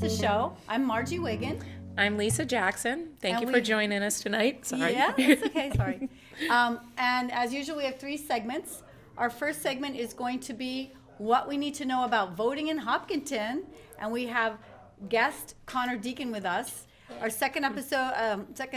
the show. I'm Margie Wiggin. I'm Liisa Jackson. Thank you for joining us tonight. Sorry. Yeah, it's okay, sorry. And as usual, we have 3 segments. Our first segment is going to be what we need to know about voting in Hopkinton, and we have guest Connor Deacon with us. Our second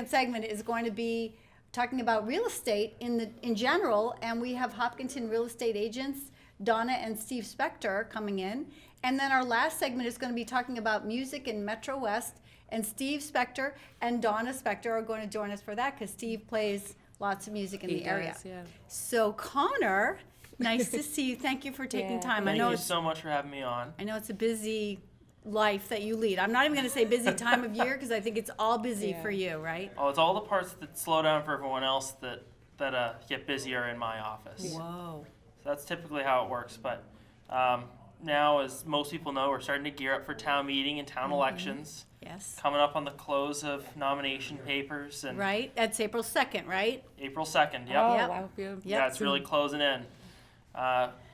segment is going to be talking about real estate in general, and we have Hopkinton real estate agents Donna and Steve Spector coming in. And then our last segment is going to be talking about music in Metro West, and Steve Spector and Donna Spector are going to join us for that because Steve plays lots of music in the area. Yeah. So Connor, nice to see you. Thank you for taking time. Thank you so much for having me on. I know it's a busy life that you lead. I'm not even going to say busy time of year because I think it's all busy for you, right? Oh, it's all the parts that slow down for everyone else that get busier in my office. Whoa. So that's typically how it works. But now, as most people know, we're starting to gear up for town meeting and town elections. Yes. Coming up on the close of nomination papers. And Right? That's April 2nd, right? April 2nd, yep. Oh, Yep. wow. Yeah, it's really closing in.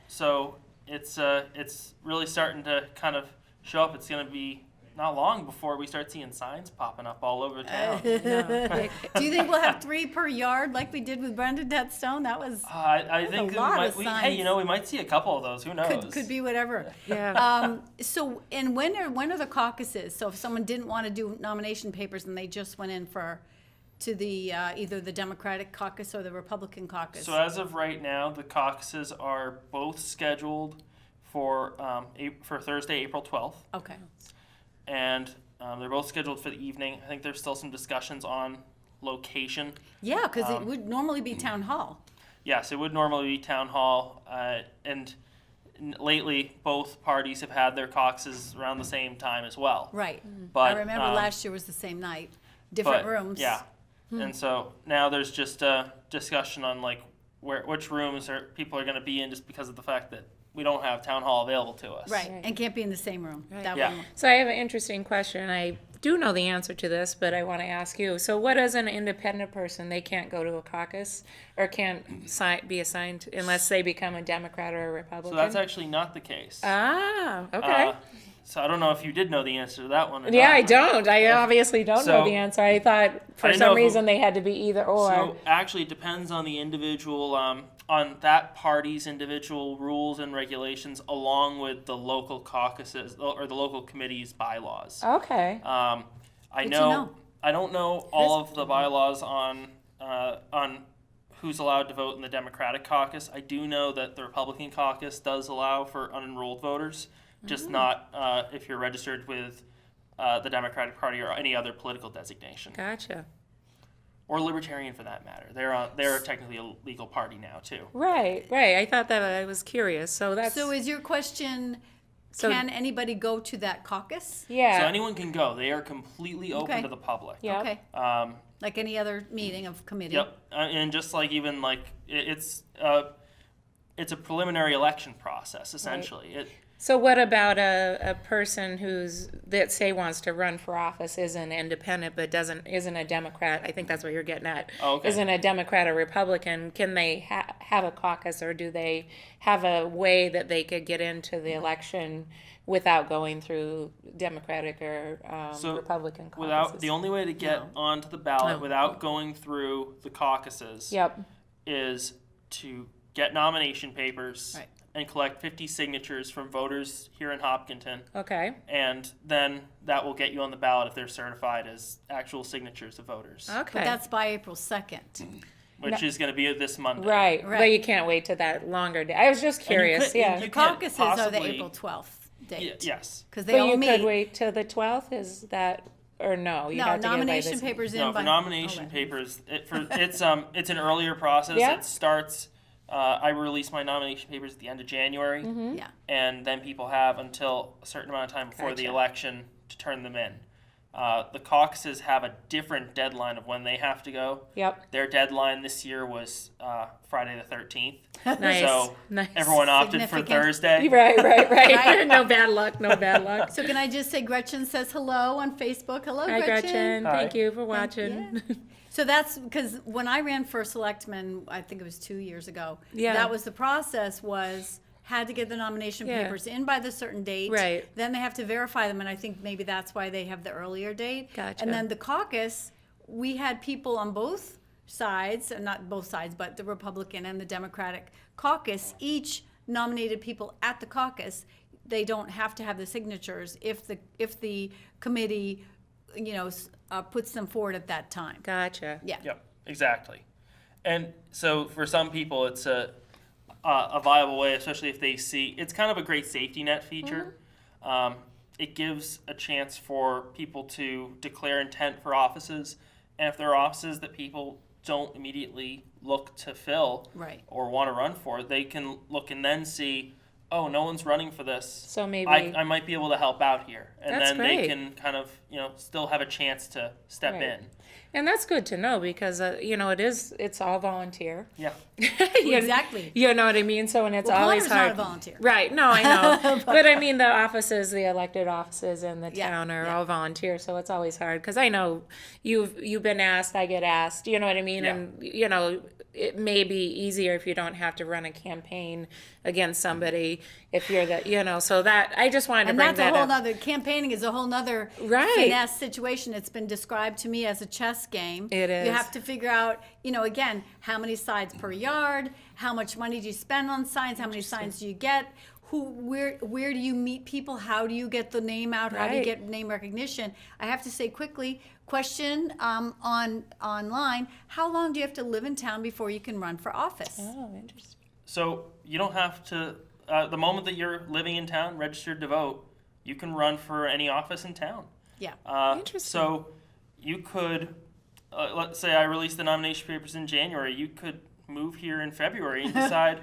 So it's really starting to kind of show up. It's going to be not long before we start seeing signs popping up all over town. Do you think we'll have 3 per yard like we did with Bernadette-Stone? That was I think a lot of we signs. we might see a couple of those. Who knows? could be whatever. Yeah. So, and when are the caucuses? So if someone didn't want to do nomination papers and they just went in to the either the Democratic caucus or the Republican caucus. So as of right now, the caucuses are both scheduled for Thursday, April 12th, Okay. and they're both scheduled for the evening. I think there's still some discussions on location. Yeah, because it would normally be town hall. Yes, it would normally be town hall, and lately both parties have had their caucuses around the same time as well. Right. But I remember last year was the same night, different rooms. Yeah, and so now there's just a discussion on like which rooms people are going to be in, just because of the fact that we don't have town hall available to us. Right, and can't be in the same room. Right. That Yeah. one. So I have an interesting question. I do know the answer to this, but I want to ask you. So what is an independent person? They can't go to a caucus or can't be assigned unless they become a Democrat or a Republican? So that's actually not the case. Ah, okay. So I don't know if you did know the answer to that one or Yeah, not. I don't. I obviously don't know So- the answer. I thought I for didn't know some if- reason they had to be either or. So actually, it depends on the individual, on that party's individual rules and regulations, along with the local caucuses or the local committee's bylaws. Okay. I Good to know. know. I don't know all of the bylaws on who's allowed to vote in the Democratic caucus. I do know that the Republican caucus does allow for unenrolled voters, just not if you're registered with the Democratic Party or any other political designation, Gotcha. or Libertarian for that matter. They're technically a legal party now too. Right. I thought that I was curious. So that's So is your question, So- can anybody go to that caucus? yeah. So anyone can go. They are completely open Okay. to the public. Yeah. Okay, Um, like any other meeting of committee? Yep, and just like even like it's a preliminary election process essentially. So what about a person that say wants to run for office, isn't independent but isn't a Democrat? I think that's what you're getting at. Oh, okay. Isn't a Democrat or Republican? Can they have a caucus, or do they have a way that they could get into the election without going through Democratic or So Republican caucuses? Without the only way to get onto the ballot Oh. without going through the caucuses Yep. is to get nomination papers Right. and collect 50 signatures from voters here in Hopkinton, Okay. and then that will get you on the ballot if they're certified as actual signatures of voters, Okay. But that's by April 2nd. which is going to be this Monday. Right. But Right. you can't wait to that longer day. I was just you curious. could- yeah. you The could caucuses are the possibly- April 12th date. Yes. Because they But all you meet. could wait till the 12th. Is that or no? You No, have to nomination get by this. papers in No, by. for nomination okay. papers, it's an earlier process. Yeah. It starts. I release my nomination papers at the end of January, Yeah, and then people have until a certain amount of time before the Gotcha. election to turn them in. The caucuses have a different deadline of when they have to go. Yep. Their deadline this year was Friday the 13th. Nice. So Nice. everyone opted for Significant. Thursday. Right. Right. No bad luck. No bad luck. so can I just say Gretchen says hello on Facebook. Hello, Hi, Gretchen. Hi. Thank you for watching. So that's because when I ran for selectman, I think it was 2 years ago. Yeah. That was the process. Was had to get the nomination Yeah. papers in by the certain date. Right. Then they have to verify them, and I think maybe that's why they have the earlier date. Gotcha. And then the caucus, we had people on both sides, not both sides, but the Republican and the Democratic caucus, each nominated people at the caucus. They don't have to have the signatures if the committee, puts them forward at that time. Gotcha. Yeah. Yep, exactly. And so for some people, it's a viable way, especially if they see, it's kind of a great safety net feature. It gives a chance for people to declare intent for offices, and if there are offices that people don't immediately look to fill Right. or want to run for, they can look and then see, oh, no one's running for this. So maybe I might be able to help out here. And That's then they great. can kind of, still have a chance to step Right. in. and that's good to know because it's all volunteer. Yeah. Exactly. You know what I mean? So and it's Well, always Connor's not hard. a volunteer. Right. No, I know. But I mean the offices, the elected offices in the Yeah, town are yeah. all volunteer, so it's always hard because I know you've been asked, I get asked, you know what I mean? Yeah. And it may be easier if you don't have to run a campaign against somebody if you're so that I just wanted to And bring that's a that whole up. nother, campaigning is a whole nother Right. finesse situation. It's been described to me as a chess game. It You is. have to figure out, again, how many sides per yard, how much money do you spend on signs, how many signs do you get, where do you meet people, how do you get the name out, how do you Right. get name recognition? I have to say quickly, question online, how long do you have to live in town before you can run for office? Oh, interesting. So you don't have to, the moment that you're living in town, registered to vote, you can run for any office in town. Yeah. Interesting. So you could, let's say I release the nomination papers in January, you could move here in February and decide,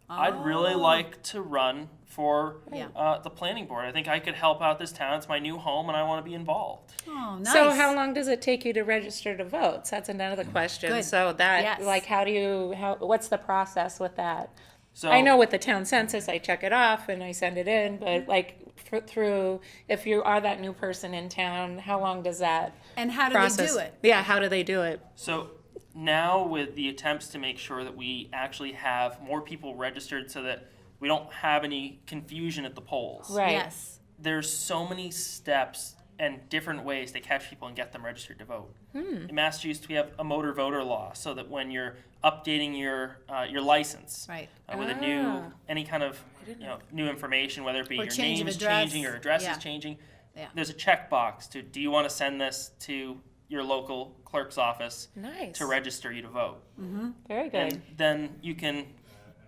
I'd really like to run for Yeah. the planning board. I think I could help out this town. It's my new home and I want to be involved. Oh, nice. So how long does it take you to register to vote? That's another question. Good. So that, Yes. what's the process with that? So I know with the town census, I check it off and I send it in, but through, if you are that new person in town, how long does that And how do process? they do it? Yeah, how do they do it? So now with the attempts to make sure that we actually have more people registered so that we don't have any confusion at the polls. Right. Yes. There's so many steps and different ways to catch people and get them registered to vote. In Massachusetts, we have a motor voter law so that when you're updating your license Right. with a new any kind of new information, whether it be Or your change of name's address. changing or address Yeah. is changing, Yeah. there's a checkbox to do you want to send this to your local clerk's office Nice. to register you to vote. Very good. And then you can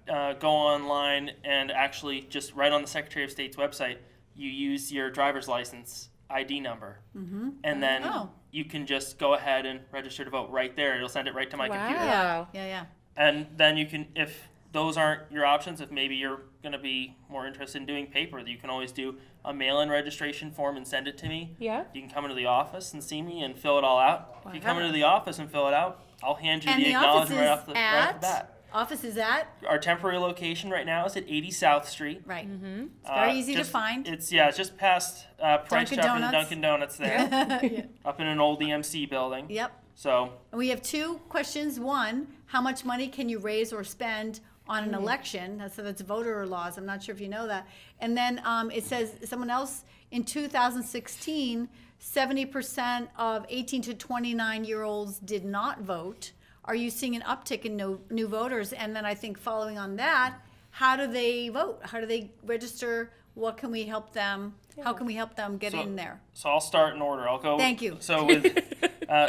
go online and actually just right on the Secretary of State's website, you use your driver's license ID number. And then Oh. you can just go ahead and register to vote right there. It'll send it right to my computer. Wow. Yeah. And then you can, if those aren't your options, if maybe you're going to be more interested in doing paper, you can always do a mail-in registration form and send it to me. Yeah. You can come into the office and see me and fill it all out. If you come into the office and fill it out, I'll hand you And the the office acknowledgement is right off the bat. office is at, Our temporary location right now is at 80 South Street. right. It's very easy to Just- find. It's just past Price Dunkin' Chopper and Donuts. Dunkin' Donuts there, up in an old EMC building. Yep. So And we have two questions. One, how much money can you raise or spend on an election? That's voter laws. I'm not sure if you know that. And then it says, someone else, in 2016, 70% of 18 to 29-year-olds did not vote. Are you seeing an uptick in new voters? And then I think following on that, how do they vote? How do they register? What can we help them? How can we help them get in there? So I'll start in order. I'll go. Thank you. So with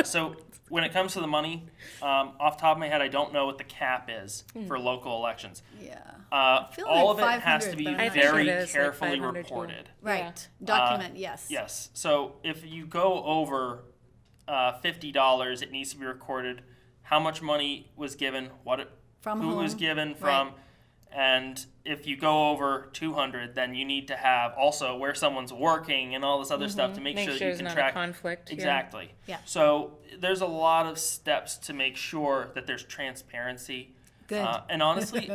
so when it comes to the money, off the top of my head, I don't know what the cap is for local elections. Yeah. All like of it has to 500, be but I'm not very sure. I think it is like carefully 500 too. reported. Right. Document, yes. Yes. So if you go over $50, it needs to be recorded how much money was given, From who it was whom? given from, and if you go over 200, then you need to have also where someone's working and all this other stuff to make, Make sure that sure you there's can not track a conflict. yeah. exactly. Yeah. So there's a lot of steps to make sure that there's transparency. Good. And honestly,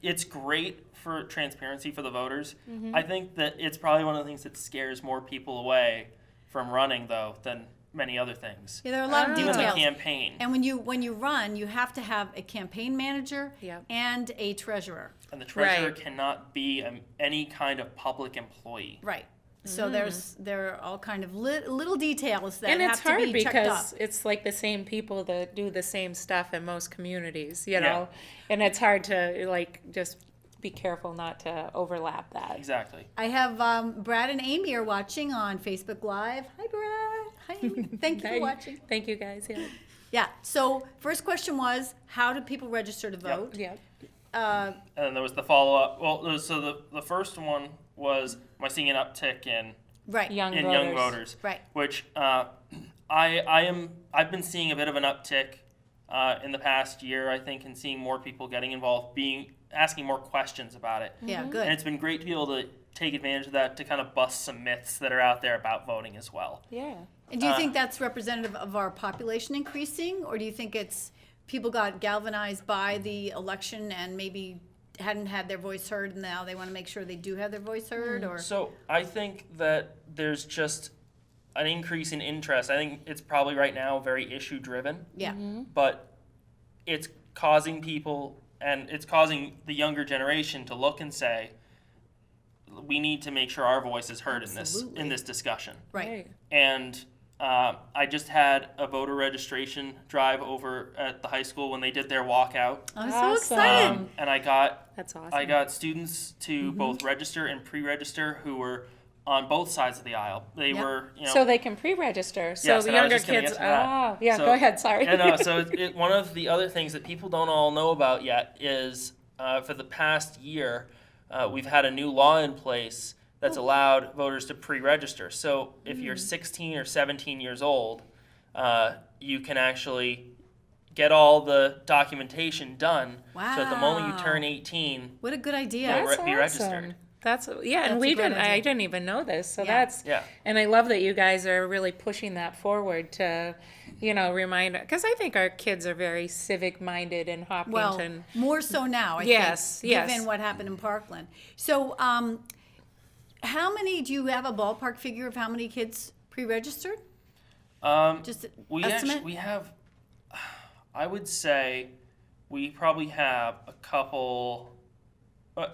it's great for transparency for the voters. I think that it's probably one of the things that scares more people away from running, though, than many other things. Yeah, there are a lot of Even the details. campaign. And when you run, you have to have a campaign manager Yep. and a treasurer. And the treasurer Right. cannot be any kind of public employee. Right. So there are all kind of little details that And have it's to hard be checked because up. it's like the same people that do the same stuff in most communities, you Yeah. know? And it's hard to like just be careful not to overlap that. Exactly. I have Brad and Amy are watching on Facebook Live. Hi, Brad. Hi, Amy. Thank you for watching. Thank you guys. Yeah. Yeah. So first question was, how do people register to vote? Yeah. And then there was the follow-up. Well, so the first one was, am I seeing an uptick in Right. Young young voters? Right. Which I've been seeing a bit of an uptick in the past year, I think, and seeing more people getting involved, asking more questions about it. Yeah. And Good. it's been great to be able to take advantage of that to kind of bust some myths that are out there about voting as well. Yeah. And do you think that's representative of our population increasing, or do you think it's people got galvanized by the election and maybe hadn't had their voice heard, and now they want to make sure they do have their voice heard? Or So I think that there's just an increase in interest. I think it's probably right now very issue driven, yeah, but it's causing people and it's causing the younger generation to look and say, we need to make sure our voice is heard Absolutely. in this discussion. right. And I just had a voter registration drive over at the high school when they did their walkout. I'm so Awesome. excited. And I got That's awesome. I got students to both register and pre-register who were on both sides of the aisle. They Yep. were, So they can pre-register. So Yes, the and I was younger just gonna kids. get to that. Oh, yeah. So- Go ahead. Sorry. Yeah, no, so one of the other things that people don't all know about yet is for the past year, we've had a new law in place that's allowed voters to pre-register. So if you're 16 or 17 years old, you can actually get all the documentation done. So at the moment you Wow. turn 18, What a good idea. Yeah, That's be registered. awesome. That's yeah, and That's we a great didn't. I idea. didn't even know this. So Yeah. that's Yeah. And I love that you guys are really pushing that forward to, remind, because I think our kids are very civic minded in Well, Hopkinton. more so now, I Yes, think, yes. given what happened in Parkland. So, how many, do you have a ballpark figure of how many kids pre-registered? Just we estimate? actually we have, I would say, we probably have a couple,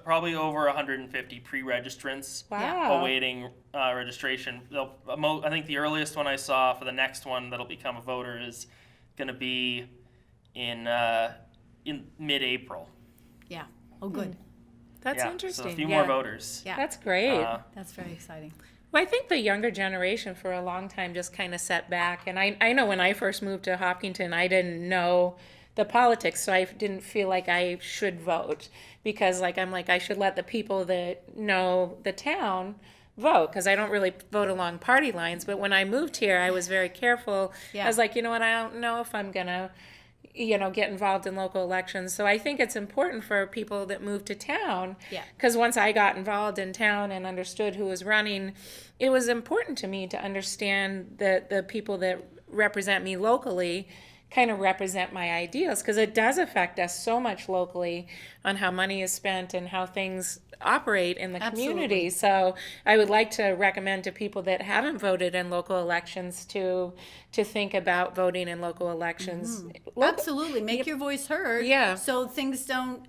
probably over 150 pre-registrants Wow. awaiting registration. I think the earliest one I saw for the next one that'll become a voter is going to be in mid-April. Yeah. Oh, good. That's Yeah, interesting. so a few yeah. more voters. Yeah. That's great. That's very exciting. Well, I think the younger generation for a long time just kind of sat back. And I know when I first moved to Hopkinton, I didn't know the politics, so I didn't feel like I should vote because I'm like, I should let the people that know the town vote because I don't really vote along party lines. But when I moved here, I was very careful. Yeah. I was like, you know what, I don't know if I'm going to get involved in local elections. So I think it's important for people that move to town. Yeah. Because once I got involved in town and understood who was running, it was important to me to understand that the people that represent me locally kind of represent my ideals, because it does affect us so much locally on how money is spent and how things operate in the community. Absolutely. So I would like to recommend to people that haven't voted in local elections to think about voting in local elections. Local- Absolutely. Make your voice heard. Yeah. So things don't,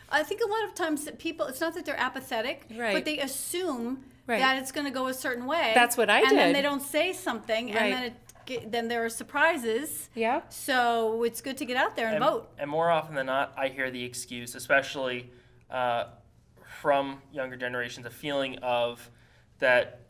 I think a lot of times that people, it's not that they're apathetic, Right. but they assume Right. that it's going to go a certain way. That's what I And then did. they don't say something, Right. and then there are surprises. Yeah. So it's good to get out there and vote. And more often than not, I hear the excuse, especially from younger generations, a feeling of that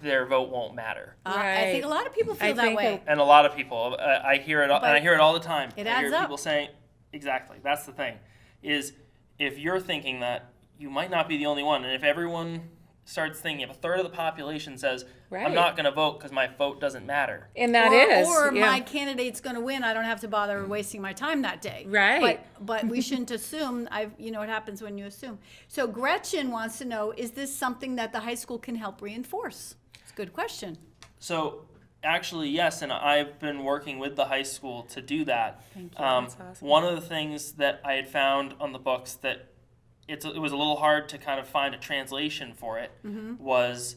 their vote won't matter. I think a lot of people feel I that think way. And a lot of people, I hear it, and I hear it all the time. It I hear adds up. people saying, exactly. That's the thing, is if you're thinking that, you might not be the only one, and if everyone starts thinking, if a third of the population says, Right. I'm not going to vote because my vote doesn't matter. And that is. Or yeah. my candidate's going to win. I don't have to bother wasting my time that day. Right. But we shouldn't assume. What happens when you assume. So Gretchen wants to know: is this something that the high school can help reinforce? It's a good question. So actually, yes, and I've been working with the high school to do that. Thank you. That's awesome. One of the things that I had found on the books that it was a little hard to kind of find a translation for it Mm-hmm. was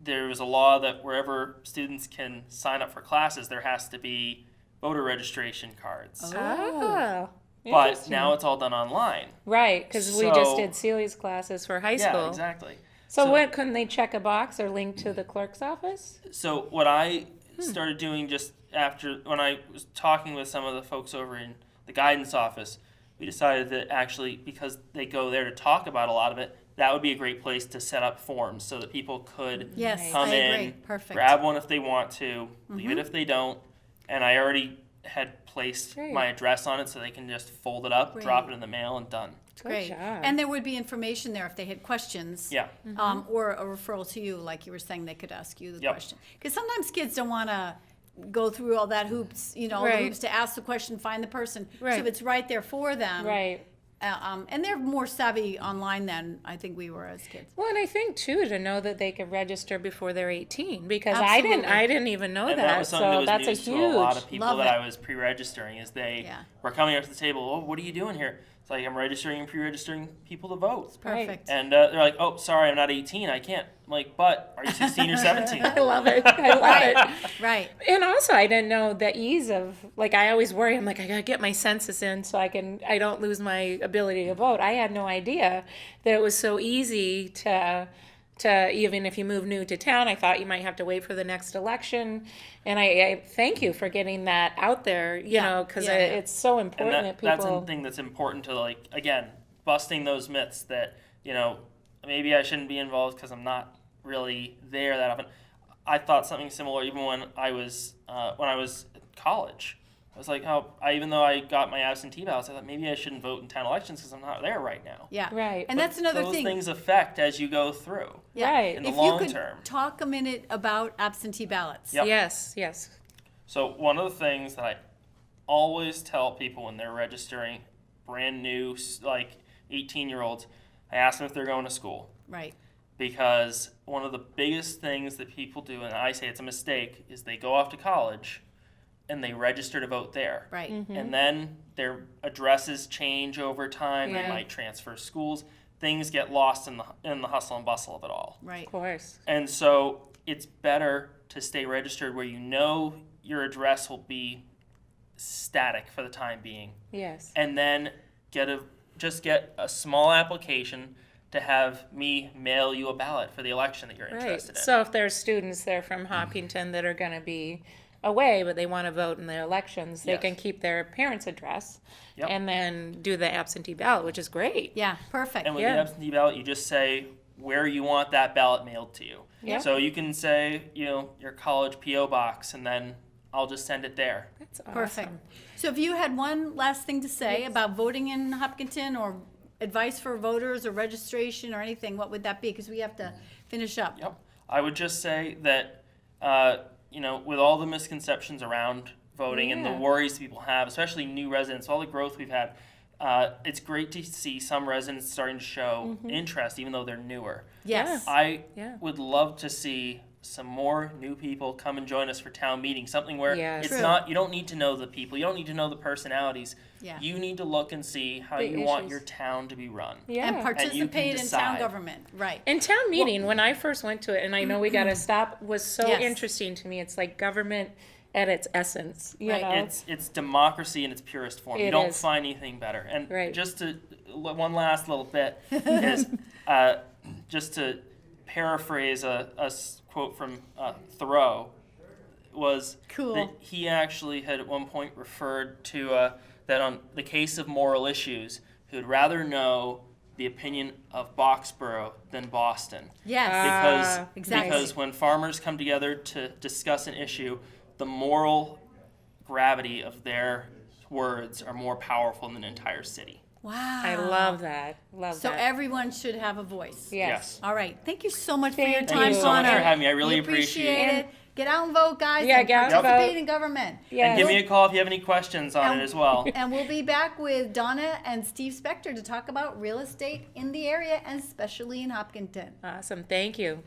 there was a law that wherever students can sign up for classes, there has to be voter registration cards. Oh, But interesting. now it's all done online. Right, because we just So- did Celia's classes for high Yeah, school. exactly. So what, couldn't they check a box or link to the clerk's office? So what I started doing just after, when I was talking with some of the folks over in the guidance office, we decided that actually, because they go there to talk about a lot of it, that would be a great place to set up forms so that people could Yes, come I agree. in, Perfect. grab one if they want to, leave it if they don't. And I already had placed Great. my address on it so they can just fold it up, drop it in the mail, and done. Great. job. And there would be information there if they had questions. Yeah. Or a referral to you, like you were saying, they could ask you the Yep. question. Because sometimes kids don't want to go through all that hoops, the Right. hoops to ask the question, find the person. So Right. if it's right there for them. Right. And they're more savvy online than I think we were as kids. Well, and I think too to know that they could register before they're 18 because Absolutely. I didn't even know And that. that was something that So was that's news a to huge. a lot of people Love that it. I was pre-registering is they Yeah. were coming up to the table, oh, what are you doing here? It's like, I'm registering and pre-registering people to vote. Perfect. And they're like, oh, sorry, I'm not 18, I can't. I'm like, but are you 16 or 17? I love it. I love it. Right. And also, I didn't know the ease of, like, I always worry, I'm like, I gotta get my census in so I don't lose my ability to vote. I had no idea that it was so easy to even if you move new to town, I thought you might have to wait for the next election. And I thank you for getting that out there, you know, because Yeah, yeah. it's so And important that that's people. the thing that's important to, like, again, busting those myths that, maybe I shouldn't be involved because I'm not really there that often. I thought something similar even when I was in college. I was like, even though I got my absentee ballots, I thought maybe I shouldn't vote in town elections because I'm not there right now. Yeah. Right. And that's another Those thing. things affect as you go through. Yeah. Right. In the If long you could term. talk a minute about absentee ballots. Yep. Yes. So one of the things that I always tell people when they're registering brand new, like 18-year-olds, I ask them if they're going to school. Right. Because one of the biggest things that people do, and I say it's a mistake, is they go off to college and they register to vote there. Right. And then their addresses change over time. They Yeah. might transfer schools. Things get lost in the hustle and bustle of it all. Right. Of course. And so it's better to stay registered where you know your address will be static for the time being. Yes. And then get a small application to have me mail you a ballot for the election that you're Right. interested in. So if there's students there from Hopkinton that are going to be away, but they want to vote in their elections, they Yes. can keep their parents' address Yep. and then do the absentee ballot, which is great. Yeah. Perfect. And with Yeah. the absentee ballot, you just say where you want that ballot mailed to you. Yeah. So you can say, your college P.O. box, and then I'll just send it there. That's awesome. Perfect. So if you had one last thing to say about voting in Hopkinton or advice for voters or registration or anything, what would that be? Because we have to finish up. Yep. I would just say that, with all the misconceptions around voting and the Yeah. worries people have, especially new residents, all the growth we've had, it's great to see some residents starting to show interest, even though they're newer. Yes. I Yeah. would love to see some more new people come and join us for town meetings, something where Yes. it's True. not, you don't need to know the people, you don't need to know the personalities. Yeah. You need to look and see how The you want issues. your town to be run. Yeah. And participate in town decide. government. Right. And town meeting, when I first went to it, and I know we got to stop, was so Yes. interesting to me. It's like government at its essence, you Right. know? It's democracy in its purest form. You It don't is. find anything better. And Right. just to one last little bit is just to paraphrase a quote from Thoreau was Cool. that he actually had at one point referred to that on the case of moral issues, he would rather know the opinion of Boxborough than Boston. Yes. Because exactly. because when farmers come together to discuss an issue, the moral gravity of their words are more powerful than an entire city. Wow. I love that. Love So that. everyone should have a voice. Yes. All right. Thank you so much for your Thank time, you Thank you so much Connor. for having me. I really We appreciate it. Get out and vote, guys. Yeah, and get out and participate vote. in government. Yes. And give me a call if you have any questions on And- it as well. And we'll be back with Donna and Steve Spector to talk about real estate in the area and especially in Hopkinton. Awesome. Thank you.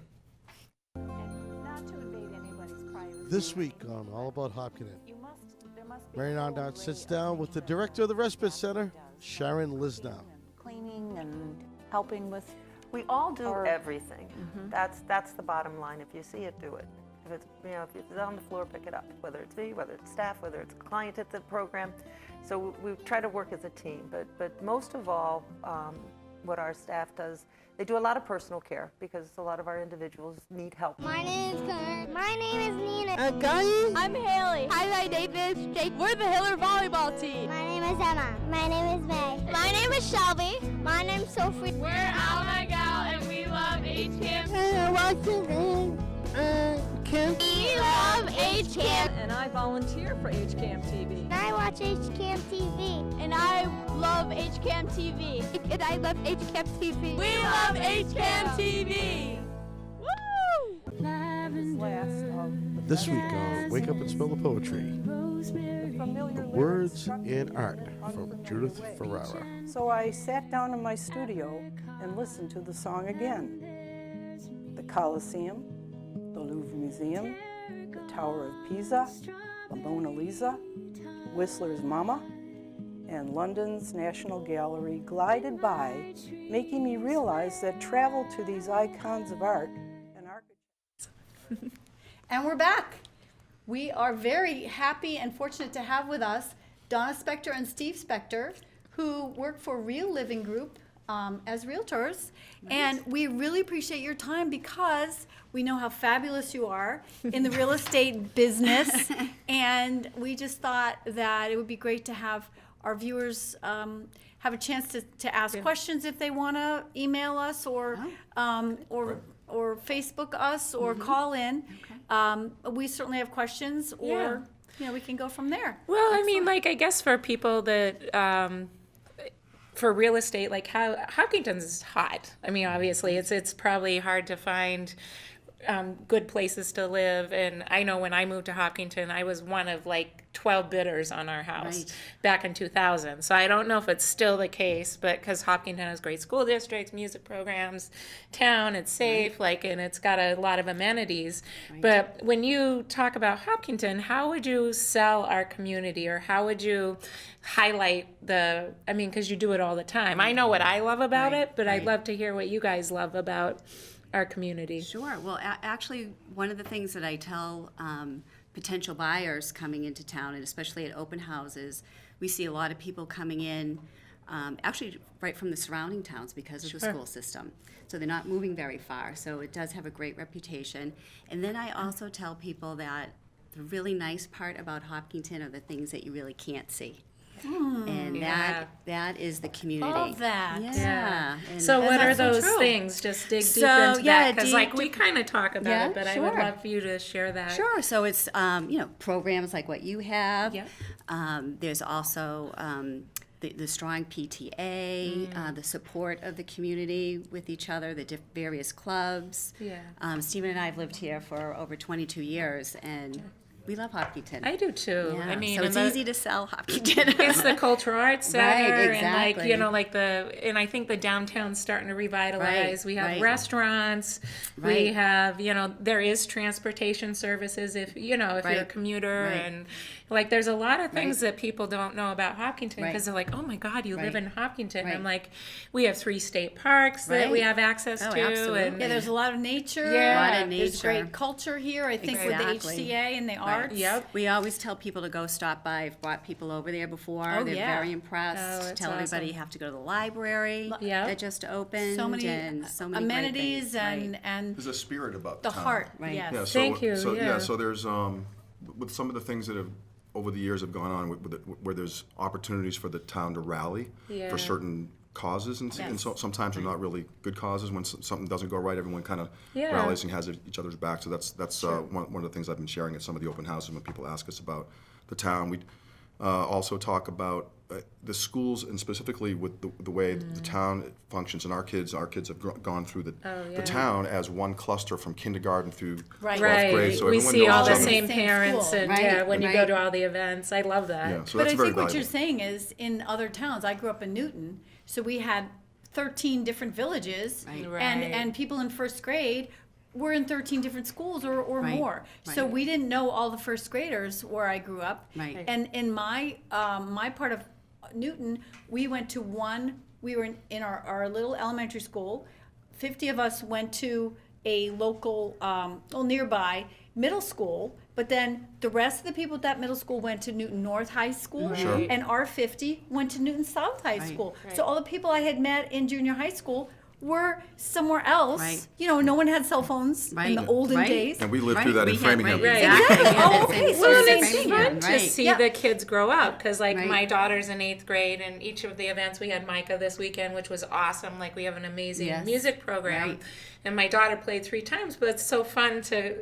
Not to invade anybody's privacy. This week on All About Hopkinton, There must be Mary a Nondot whole sits array down of with the different director of the Respite things Center, that she does. Sharon Lisnow. Cleaning and helping with We all do everything. That's the bottom line. If you see it, do it. If it's, if it's on the floor, pick it up. Whether it's me, whether it's staff, whether it's a client at the program. So we try to work as a team. But most of all, what our staff does, they do a lot of personal care because a lot of our individuals need help. My name is Connor. My name is Nina. I'm Haley. Hi, Davis. Jake. We're the Hiller volleyball team. My name is Emma. My name is May. My name is Shelby. My name is Sophie. We're Alma Gal and we love HCAM. We love HCAM. And I volunteer for HCAM TV. And I watch HCAM TV. And I love HCAM TV. And I love HCAM TV. We love HCAM TV. Woo! This week on Wake Up and Smell the Poetry, Words in Art from Judith Ferrara. So I sat down in my studio and listened to the song again. The Colosseum, the Louvre Museum, the Tower of Pisa, the Mona Lisa, Whistler's Mama, and London's National Gallery glided by, making me realize that travel to these icons of art and architecture. And we're back. We are very happy and fortunate to have with us Donna Spector and Steve Spector, who work for Real Living Group as realtors. And we really appreciate your time because we know how fabulous you are in the real estate business. And we just thought that it would be great to have our viewers have a chance to ask questions if they want to email us or Facebook us or call in. We certainly have questions, or we can go from there. Well, I mean, like, I guess for people that for real estate, like Hopkinton's is hot. I mean, obviously, it's probably hard to find good places to live. And I know when I moved to Hopkinton, I was one of like 12 bidders on our house back in 2000. So I don't know if it's still the case, but because Hopkinton has great school districts, music programs, town, it's safe, and it's got a lot of amenities. But when you talk about Hopkinton, how would you sell our community, or how would you highlight because you do it all the time. I know what I love about it, but I'd love to hear what you guys love about our community. Sure. Well, actually, one of the things that I tell potential buyers coming into town, and especially at open houses, we see a lot of people coming in, actually right from the surrounding towns because of the school system. So they're not moving very far. So it does have a great reputation. And then I also tell people that the really nice part about Hopkinton are the things that you really can't see. And that is the community. All of that. Yeah. And So what are that's so those true. things? Just dig deep So, into yeah, that, because deep- we kind of talk about it, but I would sure. love for you to share that. Sure. So it's programs like what you have. Yep. There's also the strong PTA, the support of the community with each other, the various clubs. Yeah. Stephen and I have lived here for over 22 years, and we love Hopkinton. I do too. Yeah. I mean, so it's easy to sell Hopkinton. It's the cultural arts center, Right, exactly. and and I think the downtown's starting to revitalize. Right, We have right. restaurants. We Right. have, there is transportation services if you're a Right, commuter, right. and there's a lot of things that people don't know about Hopkinton because Right. they're like, oh my God, you live Right. in Hopkinton. Right. I'm like, we have 3 state parks that we Right. have access Oh, to, absolutely. and Yeah, there's a lot of nature. Yeah. A lot of There's nature. great culture here, I think, with Exactly. the HCA and the arts. Yep. We always tell people to go stop by. I've brought people over there before. Oh, They're yeah. very impressed. Oh, it's Tell everybody awesome. you have to go to the library Yep. that just opened. So many, and so many great amenities things. Right. and There's a spirit about the town. heart. Right. Yes. Yeah, so, Thank you, So, yeah. so there's with some of the things that have over the years have gone on where there's opportunities for the town to rally Yeah. for certain causes, and so, sometimes they're not really good causes. When something doesn't go right, everyone kind of Yeah. rallies and has each other's back. So that's one of the things I've been sharing at some of the open houses when people ask us about the town. We also talk about the schools, and specifically with the way the town functions, and our kids have gone through the town as one cluster from kindergarten through 12th Right. grade. So we everyone see knows all the each other. same Same parents, school. and Right, when you right. go to all the events, I love that. Yeah, so But that's I very think what valuable. you're saying is, in other towns, I grew up in Newton, so we had 13 different villages, Right. Right. and people in first grade were in 13 different schools or Right, more. So right. we didn't know all the first graders where I grew up. Right. And in my my part of Newton, we went to we were in our little elementary school, 50 of us went to a local, nearby middle school, but then the rest of the people at that middle school went to Newton North High School, Sure. and our 50 went to Newton South High School. So all the people I had met in junior high school were somewhere else. Right. You know, no one had cell phones in the olden days. And we lived through that in We had- Framingham. right, Exactly. exactly. Yeah, Oh, that's okay, it. so Well, it's it's interesting. fun to see Yeah. the kids grow up because, like, Right. my daughter's in 8th grade, and each of the events we had Micah this weekend, which was awesome. Like, we have an amazing Yes. music program, Right. and my daughter played 3 times. But it's so fun to.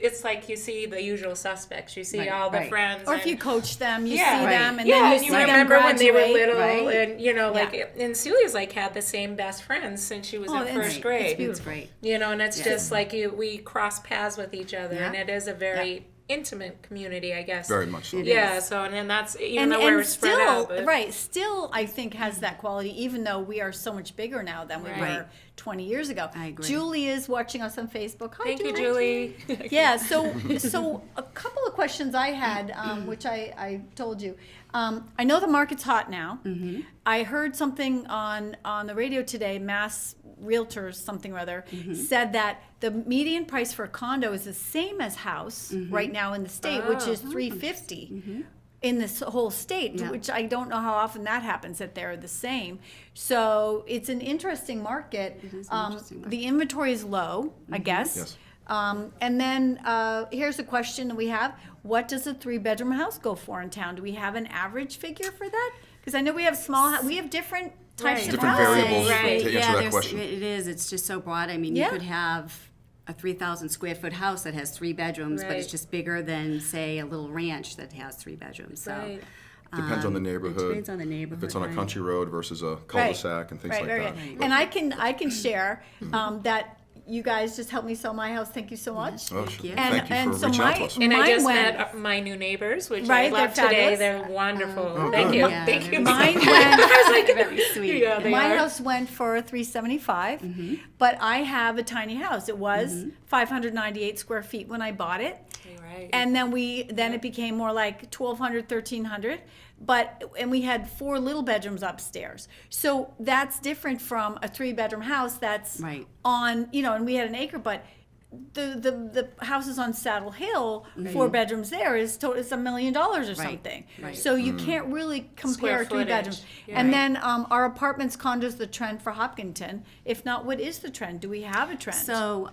It's like you see the usual suspects. You see Right, all the right. friends. Or if and- you coach them, you Yeah. see Right. them, and yeah, then and you you see them remember when they were graduate. little, Right. and you know, like, and Celia's like had the same best friends since she was Oh, in it's- first it's grade. beautiful. It's great. You know, and it's Yeah. just like we cross paths with each other, and Yeah. it is a very intimate community, I guess. Very much so. Yeah, so and then that's even And, though we're and spread still, out, but right, still, I think has that quality, even though we are so much bigger now than we Right. were 20 years ago. I agree. Julie is watching us on Facebook. Hi, thank you, Julie. Yeah, so a couple of questions I had, which I told you. I know the market's hot now. Mm-hmm. I heard something on the radio today, Mass Realtors, something or other, Mm-hmm. said that the median price for a condo is the same as house Mm-hmm. right now in the state, which is $350 in this whole state, Yeah. which I don't know how often that happens, that they're the same. So it's an interesting market. It is an interesting market. The inventory is low, I guess. Yes. And then here's a question that we have. What does a 3-bedroom house go for in town? Do we have an average figure for that? Because I know we have we have different types of Different houses. variables Right. to answer Yeah, that question. it is. It's just so broad. I mean, Yeah. you could have a 3,000 square foot house that has 3 bedrooms, but it's Right. just bigger than, say, a little ranch that has 3 bedrooms. So Right. Depends on the it neighborhood. depends on the neighborhood. If it's on a right. country road versus a cul-de-sac and things Right, like very that. good. But- And I can share that you guys just helped me sell my house. Thank you so much. Oh, sure. you. Thank you And for so reaching out to my- us. And I Mine just went- met my new neighbors, which Right, I love they're today. fabulous. They're wonderful. Oh, Thank good. you. Yeah, Thank you. they're Mine very- went- I was like, Very sweet. Yeah, they My are. house went for $375, but I have a tiny house. It was 598 square feet when I bought it. Right. And then it became more like 1,200, 1,300. And we had 4 little bedrooms upstairs. So that's different from a 3-bedroom house that's Right. on, and we had an acre, but the houses on Saddle Hill, 4 bedrooms there is $1 million or something. right. So you can't really compare 3 footage. bedrooms. Yeah. And then our apartments, condos, the trend for Hopkinton. If not, what is the trend? Do we have a trend? So,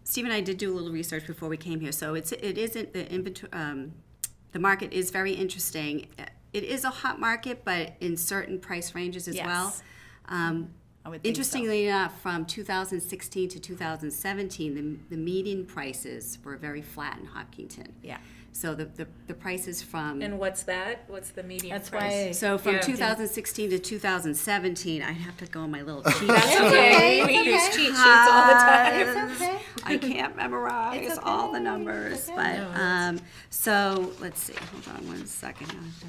Steve and I did do a little research before we came here. So it isn't the inventory. The market is very interesting. It is a hot market, but in certain price ranges as Yes. well. I would think so. Interestingly enough, from 2016 to 2017, the median prices were very flat in Hopkinton. Yeah. So the prices from And what's that? What's the median That's price? why. so from Yeah. 2016 to 2017, I have to go on my little cheat That's sheet. okay. We use cheat sheets all the time. It's okay. I can't memorize It's okay. all the numbers, It's okay. but so let's see. Hold on one second. I'll have to-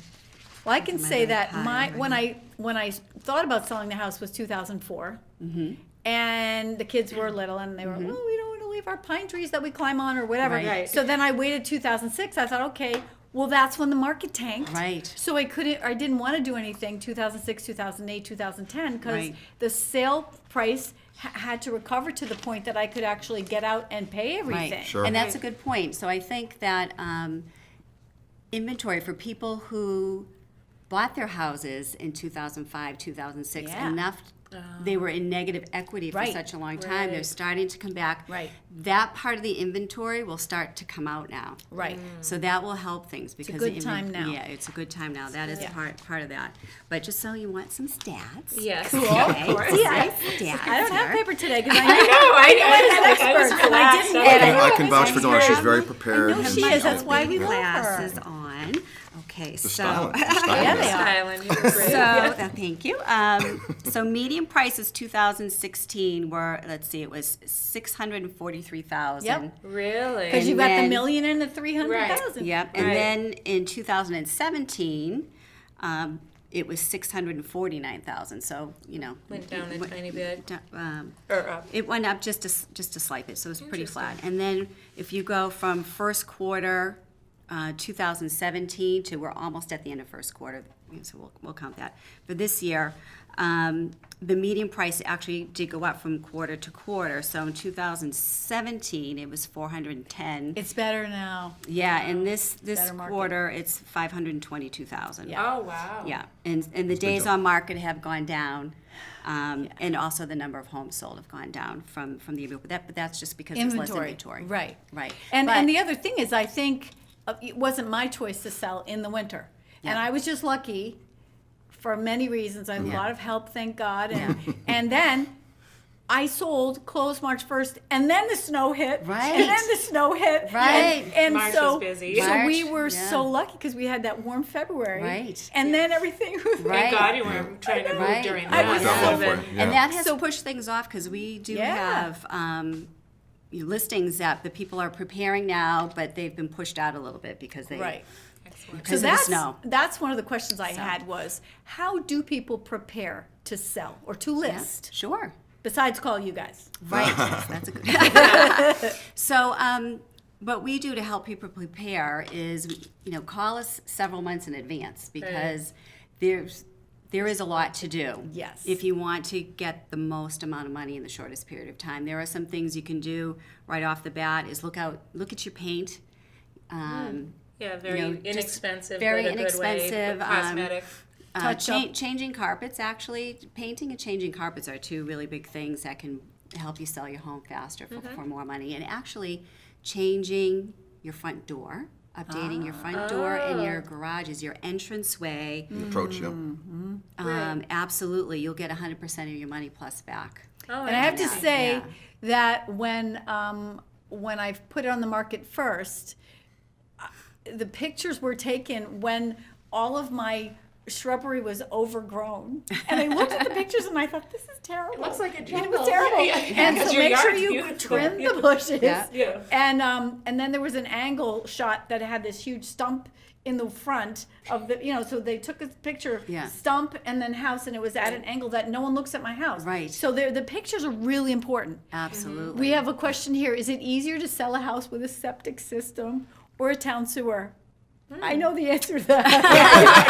Well, I can Am I say very that high when I thought about selling the house was 2004, and the kids were little, and they were, oh, we don't want to leave our pine trees that we climb on or whatever. Right. So then I waited 2006. I thought, okay, well that's when the market tanked. Right. So I didn't want to do anything 2006, 2008, 2010 because Right. the sale price had to recover to the point that I could actually get out and pay everything. Right. Sure. And that's a good point. So I think that inventory for people who bought their houses in 2005, 2006, Yeah. enough they were in negative equity for Right. such a long time. They're Right. starting to come back. Right. That part of the inventory will start to come out now. Right. So that will help things because good the time now. Yeah, it's a good time now. That is Yeah. part of that. But just so you want some stats. Yes. Cool. Okay, Of course. Yeah. stats I don't have here. paper today because I know. I was experts, and I relaxed. didn't was get like, I can vouch for Donna. She's very prepared. I know and she she's is. That's all- why we yeah. love her. Glasses on. Okay, The so styling. The Yeah, styling. they are. Styling, you were great. so thank you. So median prices 2016 were, let's see, it was 643,000. Yep. Really? Because you And got the then- million and the 300,000. Yep. And Right. then in 2017, it was 649,000. So Went down a went- tiny bit. Or Or up. it went up just a slight bit, so it was pretty flat. And then if you go from first quarter 2017 to we're almost at the end of first quarter, so we'll count that. For this year, The median price actually did go up from quarter to quarter. So in 2017, it was 410. It's better now. Yeah, and this Better market. quarter, it's 522,000. Yeah. Oh, wow. Yeah, and the days on market have gone down, and also the number of homes sold have gone down from the year before. But that's just because there's less inventory. Right. Right. And But- and the other thing is, I think it wasn't my choice to sell in the winter, and Yeah. I was just lucky for many reasons. I had a Yeah. lot of help, thank God, and then I sold, closed March 1st, and then the snow hit, Right. and then the snow hit, Right. and March so was busy. so we March, were yeah. so lucky because we had that warm February, Right. and then everything was Right. Thank God you weren't trying to move Right. during I that. was Got so- halfway, yeah. And that has So- pushed things off because we do Yeah. have listings that the people are preparing now, but they've been pushed out a little bit because they right. because So of the that's snow. that's one of the questions I had was, how do people prepare to sell or to Yeah, list sure. besides call you guys? Right. That's a good. So, what we do to help people prepare is, call us several months in advance because there is a lot to do. Yes. If you want to get the most amount of money in the shortest period of time, there are some things you can do right off the bat. Is look at your paint. Yeah, very just inexpensive, very but a good way, inexpensive, cosmetic. Touch up. Changing carpets, actually, painting and changing carpets are two really big things that can help you sell your home faster for more money. And actually, changing your front door, updating your front door and your garages, your entranceway. The approach, yeah. Absolutely, you'll get 100% of your money plus back. Oh, And I have to Yeah, say yeah. that when I've put it on the market first, the pictures were taken when all of my shrubbery was overgrown, and I looked at the pictures and I thought, this is terrible. It looks like a And it jungle. was terrible. Yeah. And Because so your make sure yard's you beautiful. trim the Yeah. bushes. Yeah. Yeah. And then there was an angle shot that had this huge stump in the front of the, so they took a picture of Yeah. stump and then house, and it was at an angle that no one looks at my house. Right. So the pictures are really important. Absolutely. We have a question here. Is it easier to sell a house with a septic system or a town sewer? I know the answer to that.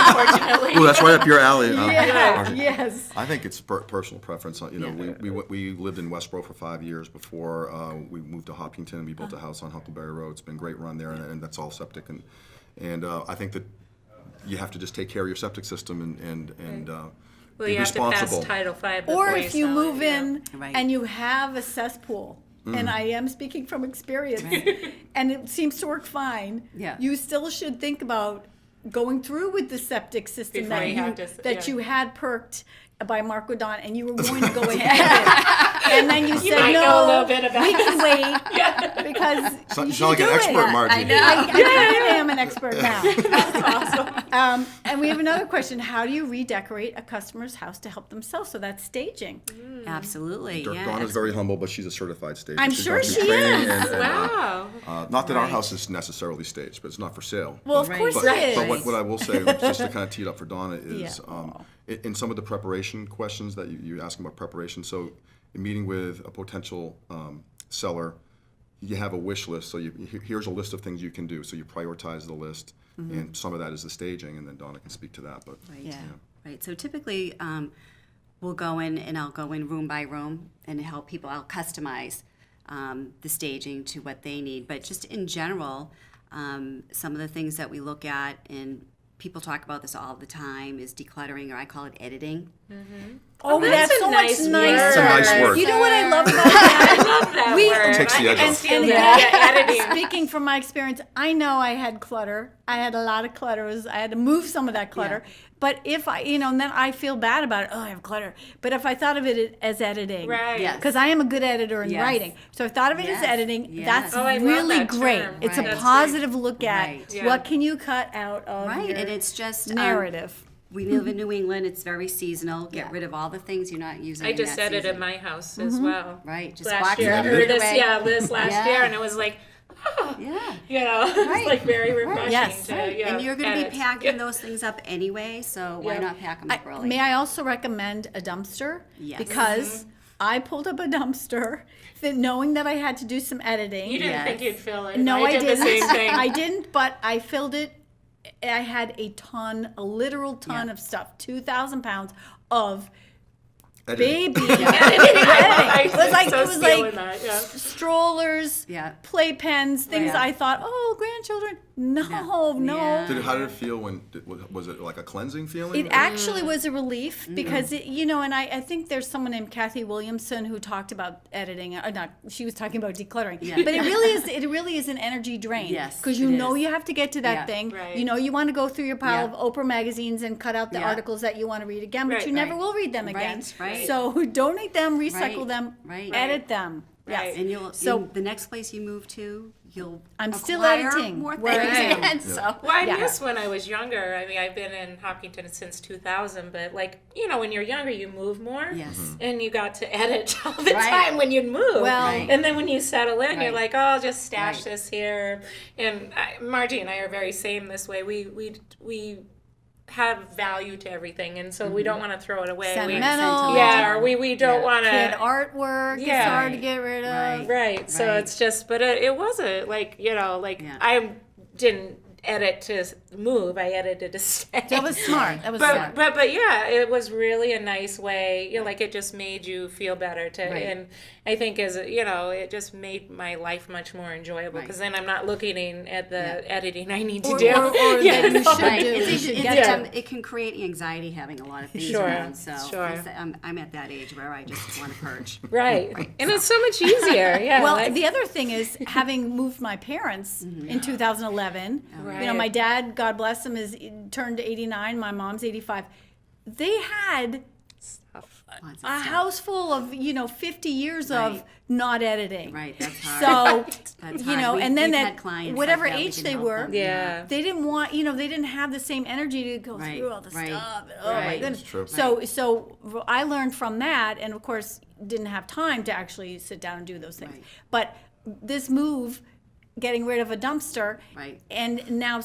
Unfortunately. Well, that's right up your alley. Yeah, Margie. yes. I think it's personal preference. We lived in Westboro for 5 years before we moved to Hopkinton. We built a house on Huckleberry Road. It's been a great run there, and that's all septic. And I think that you have to just take care of your septic system and Well, be you have to pass responsible. Title V Or before if you sell move it, yeah. in Right. and you have a cesspool, and I am speaking from experience, and it seems to work fine, Yeah. you still should think about going through with the septic system Before that you have to- yeah. you had perked by Mark O'Don, and you were going to go ahead with. And then you said, might no, know a little bit about we can wait, because You you sound like should an do expert, it. Margie. I know. I am an expert now. That's awesome. And we have another question. How do you redecorate a customer's house to help them sell? So that's staging. Absolutely. Yeah. Donna's very humble, but she's a certified stager. I'm She's sure gone through she training is. and, Wow. not that our Right. house is necessarily staged, but it's not for sale. Well, of Right. course But, it is. but what I will say, just to kind of tee it up for Donna, is Yeah. in some of the preparation questions that you're asking about preparation, so in meeting with a potential seller, you have a wish list, so here's a list of things you can do, so you prioritize the list, and some of that is the staging, and then Donna can speak to that, but. Right. Yeah. Right. So typically, we'll go in and I'll go in room by room and help people. I'll customize the staging to what they need. But just in general, some of the things that we look at, and people talk about this all the time, is decluttering, or I call it editing. Oh, that's a so nice much word. nicer. It's a nice word. You know what I love about that? I love that We- word. Takes the I edge can off. steal And that. again, Yeah, editing. speaking from my experience, I know I had clutter. I had a lot of clutter. I had to move some of that clutter. But if I, and then I feel bad about it. Oh, I have clutter. But if I thought of it as editing, Right. Yes. because I am a good editor in Yes. writing, so I thought of it as Yes. editing. Yes. That's Oh, I love really that great. term. It's Right. a That's positive look at Right. Yeah. what can you cut out of Right. your And it's just narrative. We live in New England. It's very seasonal. Get Yeah. rid of all the things you're not using. I in just that edited season. my house as well. Right. Just Last box year, it, or put it this, away. this last Yeah. year, and it was like, Yeah. it's Right. like very refreshing Yes. to, Right. yeah, And you're going to edit. be packing those things up anyway, so why Yeah. not pack them up early? May I also recommend a dumpster? Yes. Because I pulled up a dumpster, knowing that I had to do some editing. You didn't Yes. think you'd fill it. No, I did didn't. the same thing. I didn't, but I filled it. I had a literal ton Yeah. of stuff, 2,000 pounds of Editing. baby. I It was like so it was stealing like that, yeah. strollers, Yeah. playpens, things Yeah. I thought, oh, grandchildren. No, no. Yeah. How did it feel was it like a cleansing feeling? It actually was a relief because and I think there's someone named Kathy Williamson who talked about editing. She was talking about decluttering, Yeah. but it really is an energy drain. Yes, because it you is. have to get to that Yeah. thing. Right. You want to go through your pile Yeah. of Oprah magazines and cut out the Yeah. articles that you want to read again, but Right, you never right. will read them again. Right. So donate them, recycle Right, them, right. edit them. Yes. And you'll So- the next place you move to, you'll I'm still acquire editing more where things. I am. And so Well, I Yeah. miss when I was younger. I mean, I've been in Hopkinton since 2000, but like, when you're younger, you move more. Yes. And you got to edit all the Right. time when you'd move. Well- Right. And then when you settle in, you're Right. like, oh, I'll just stash Right. this here. And Margie and I are very same this way. We have value to everything, and so we don't want to throw it away. Sentimental. Yeah, or we don't want Kid to. artwork. It's Yeah. hard to get rid of. Right. Right. So Right. it's just, but it wasn't like, Yeah. I didn't edit to move. I edited to stay. That was smart. That was smart. But yeah, it was really a nice way. Like it just made you feel better Right. and I think it just made my life much more enjoyable Right. because then I'm not looking at the Yeah. editing I need to Or- do. or that you should Right. do. It's You easy- should it, get can- to- it can create anxiety having a lot of things Sure, around. So sure. I'm at that age where I just want to purge. Right. And it's so much easier. Yeah. Well, like- the other thing is, having moved my parents in 2011, Right. my dad, God bless him, turned 89. My mom's 85. They had Lots of a stuff. house full of 50 years of Right. not editing. Right, that's hard. So That's you hard. know, We've- and then we've at had clients whatever like that, we age can they help were, them. yeah. they didn't want, they didn't have the same energy to go Right, through all the right, stuff. Oh my right. goodness. That's true. So I learned from that, and of course didn't have time to actually sit down and do those things. Right. But this move, getting rid of a dumpster, Right. and now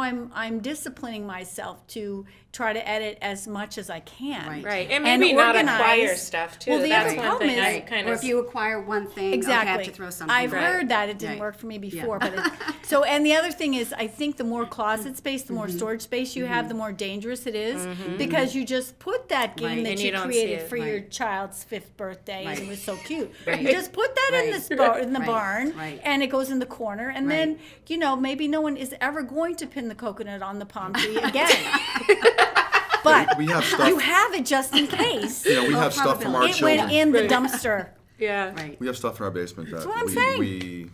I'm disciplining myself to try to edit as much as I can. Right. Right. And And maybe not organize. acquire stuff too. Well, the That's other one problem thing is- I kind Or of if you acquire one thing, Exactly. okay, I have to throw something I've away. heard that it didn't Right. work for me Yeah. before, but and the other thing is, I think the more closet space, the Mm-hmm. more storage space you have, the more dangerous it is because you just put that game Right. that And you you don't see created it. for your Right. child's 5th birthday and it Right. was so cute. Right. You just put that in the Right. barn, Right. and it goes in the corner, and Right. then maybe no one is ever going to pin the coconut on the palm tree again. But We have stuff. you have it just in case. We have stuff from our It children. went in the dumpster. yeah. Right. We have stuff in our basement that what I'm saying. we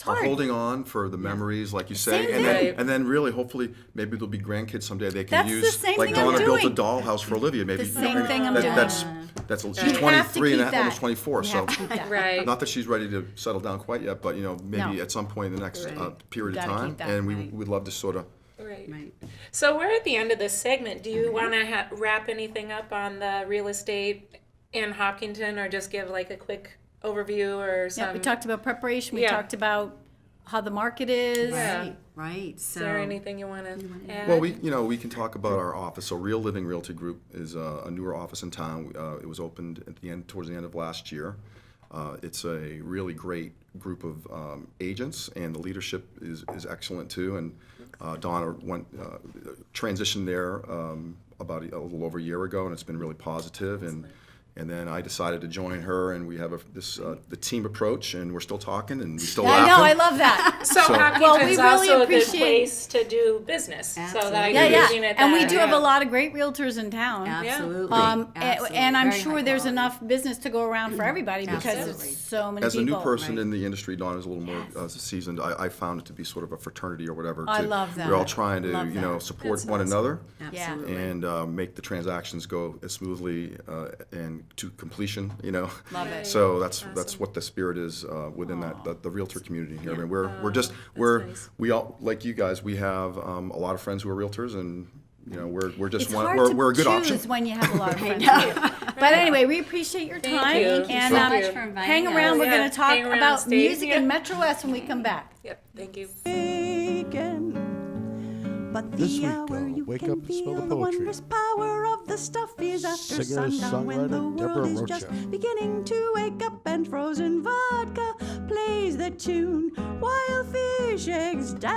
are hard. holding on for the memories, like you say, Same and thing. then and then really, hopefully, maybe there'll be grandkids someday they can That's the use. same Like thing I'm Donna built a doing. dollhouse for Olivia. Maybe The same thing I'm doing. That's You she's have to 23 and keep that. almost 24. You So have to keep that. Right. not that she's ready to settle down quite yet, but maybe No. at some point in the next period of Gotta time, keep that. and we Right. would love to sort of. Right. Right. So we're at the end of this segment. Do you want to wrap anything up on the real estate in Hopkinton, or just give like a quick overview or some? Yeah, we talked about preparation. We Yeah. talked about how the market is. Yeah. Right. Right. Is So there anything you want to add? Well, we can talk about our office. So, Real Living Realty Group is a newer office in town. It was opened towards the end of last year. It's a really great group of agents, and the leadership is excellent too. And Donna transitioned there about a little over a year ago, and it's been really positive. And then I decided to join her, and we have the team approach, and we're still talking, and we still Yeah, I laughing. know. I love that. So So- Hopkinton's Well, we really also a good appreciate- place to do business. So that I Absolutely. Yeah, can yeah. using it And we that, do have yeah. a lot of great realtors in town. absolutely. Absolutely. And I'm Very sure high there's quality. enough business to go around for everybody because Absolutely. there's so many As a people. new person Right. in the industry, Donna's a little more seasoned. I found it to be sort of a fraternity or whatever. I love that. We're all trying to, Love that. support one another Absolutely. and make the transactions go as smoothly and to completion. Love it. So that's what the spirit is within the realtor community here. I mean, nice. we all, like you guys, we have a lot of friends who are realtors, and we're just It's one. hard We're a good to option. choose when you have a lot of friends. But anyway, we appreciate your time. you. And Thank you so much for inviting hang us. around. We're Yeah, going to talk hang around, about Steve. music Yeah. in Metro West when we come back. Yep. Thank you. But This the week hour on you Wake can Up and Smell feel the the Poetry. wondrous power of the stuff is after sundown when the Singer-songwriter world Deborah is Rocha. just beginning to wake up and frozen vodka plays the tune while fish eggs dance.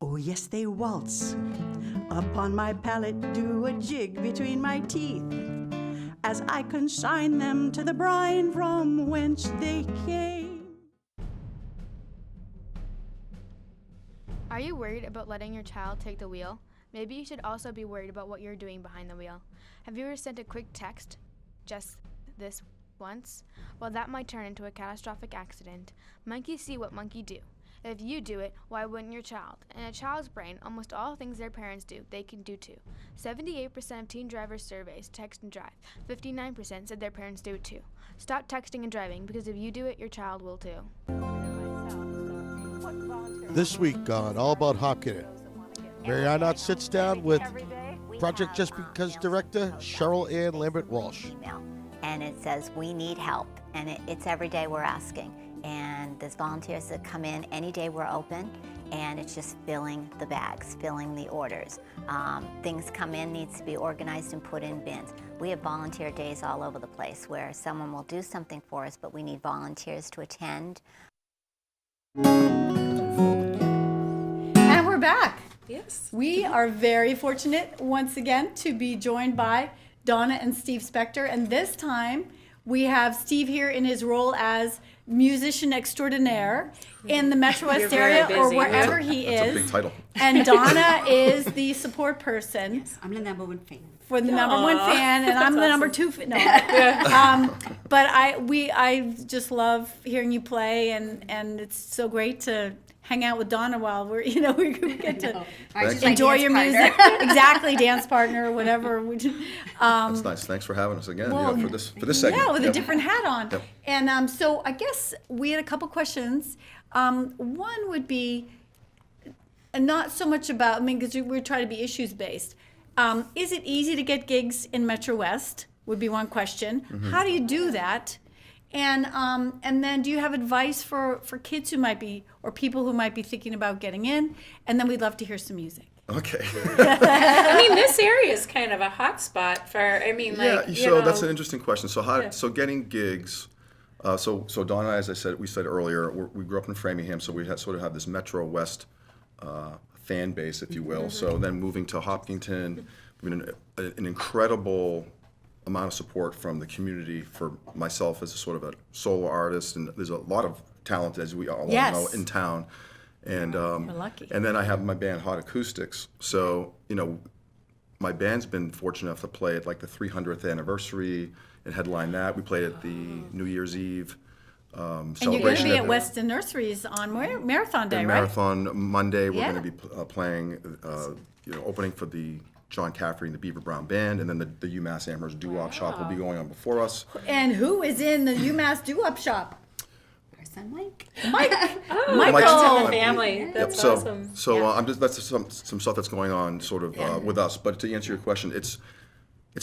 Oh, yes, they waltz. Upon my palate do a jig between my teeth, as I consign them to the brine from whence they came. Are you worried about letting your child take the wheel? Maybe you should also be worried about what you're doing behind the wheel. Have you ever sent a quick text, just this once? Well, that might turn into a catastrophic accident. Monkeys see what monkeys do. If you do it, why wouldn't your child? In a child's brain, almost all things their parents do, they can do too. 78% of teen drivers surveys text and drive. 59% said their parents do it too. Stop texting and driving, because if you do it, your child will too. This week on All About Hopkins, Mary Arnott sits down with Project Just Because director Cheryl Ann Lambert-Walsh. And it says, we need help. And it's every day we're asking. And there's volunteers that come in any day we're open, and it's just filling the bags, filling the orders. Things come in, needs to be organized and put in bins. We have volunteer days all over the place where someone will do something for us, but we need volunteers to attend. And we're back. Yes. We are very fortunate once again to be joined by Donna and Steve Spector, and this time we have Steve here in his role as musician extraordinaire in the Metro West area or wherever he That's a is. big title. And Donna is the support person. Yes, I'm the #1 fan. For the #1 fan, and I'm the #2 fan. No, but I just love hearing you play, and it's so great to hang out with Donna while we get to enjoy your music. Exactly, dance partner, whatever. That's nice. Thanks for having us again for this segment. Yeah, with a Yep. different hat on. Yep. And so I guess we had a couple questions. One would be not so much about, because we're trying to be issues based. Is it easy to get gigs in Metro West? Would be one question. Mm-hmm. How do you do that? And then do you have advice for kids who might be, or people who might be thinking about getting in? And then we'd love to hear some music. Okay. I mean, this area is kind of a hot spot for, That's an interesting question. So getting gigs, so Donna, as I said, we said earlier, we grew up in Framingham, so we sort of have this Metro West fan base, if you will. So then moving to Hopkinton, an incredible amount of support from the community for myself as a sort of a solo artist, and there's a lot of talent, as we all know, in town. And We're lucky. And then I have my band Hot Acoustics. So my band's been fortunate enough to play at like the 300th anniversary and headline that. We played at the New Year's Eve And celebration. you're going to be at Weston Nurseries on Marathon Day, and right? Marathon Monday, we're Yeah. going to be playing, opening for the John Caffrey and the Beaver Brown Band, and then the UMass Amherst Doo-Wop Shop will be going on before us. And who is in the UMass Doo-Wop Shop? Our son Mike. Mike. Oh, Michael. Mike's in the family. Yep, That's so, awesome. So I'm just that's some stuff that's going on sort of with us. But to answer your question, it's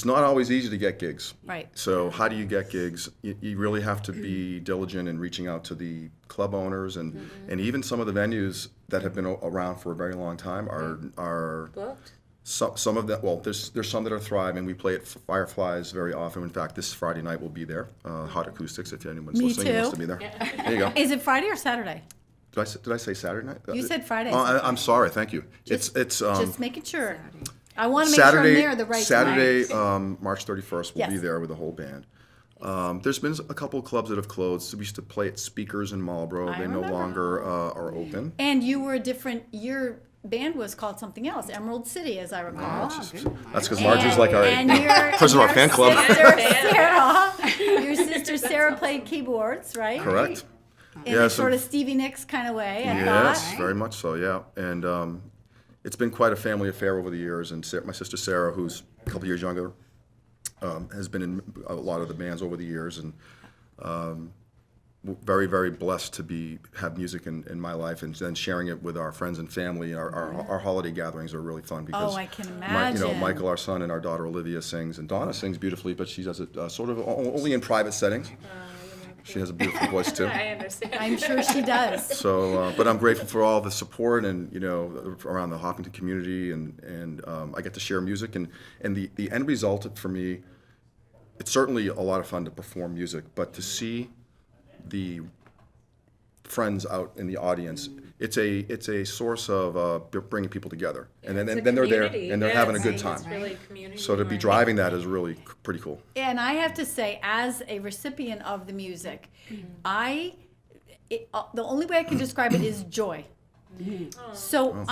not always easy to get gigs. Right. So how do you get gigs? You really have to be diligent in reaching out to the club owners and even some of the venues that have been around for a very long time are Booked. some of that. Well, there's some that are thriving. We play at Fireflies very often. In fact, this Friday night we'll be there. Hot Acoustics, if anyone's Me listening, too. wants to be there. There you go. Is it Friday or Saturday? Did I say Saturday night? You said Friday. Oh, I'm sorry. Thank you. Just it's just making sure. I want to make sure I'm there the right Saturday, time. March 31st, we'll be Yes. there with the whole band. There's been a couple of clubs that have closed. We used to play at Speakers in Marlboro. I They no remember. longer are open. And you were your band was called something else, Emerald City, as I recall. That's because Margie's like our your president of our fan club. Your sister Sarah played keyboards, right? Correct. In a sort of Stevie Nicks kind of way, I Yes, thought. very much so. Yeah, and it's been quite a family affair over the years. And my sister Sarah, who's a couple years younger, has been in a lot of the bands over the years, and very, very blessed to have music in my life, and then sharing it with our friends and family. Our holiday gatherings are really fun because I can imagine. Michael, our son, and our daughter Olivia sings, and Donna sings beautifully, but she does it sort of only in private settings. She has a beautiful voice too. I understand. I'm sure she does. So, but I'm grateful for all the support and around the Hopkinton community, and I get to share music, and the end result for me, it's certainly a lot of fun to perform music, but to see the friends out in the audience, it's a source of bringing people together, and then they're there and they're having a good time. It's really community So to be driving that is really pretty cool. And I have to say, as a recipient of the music, the only way I can describe it is joy. So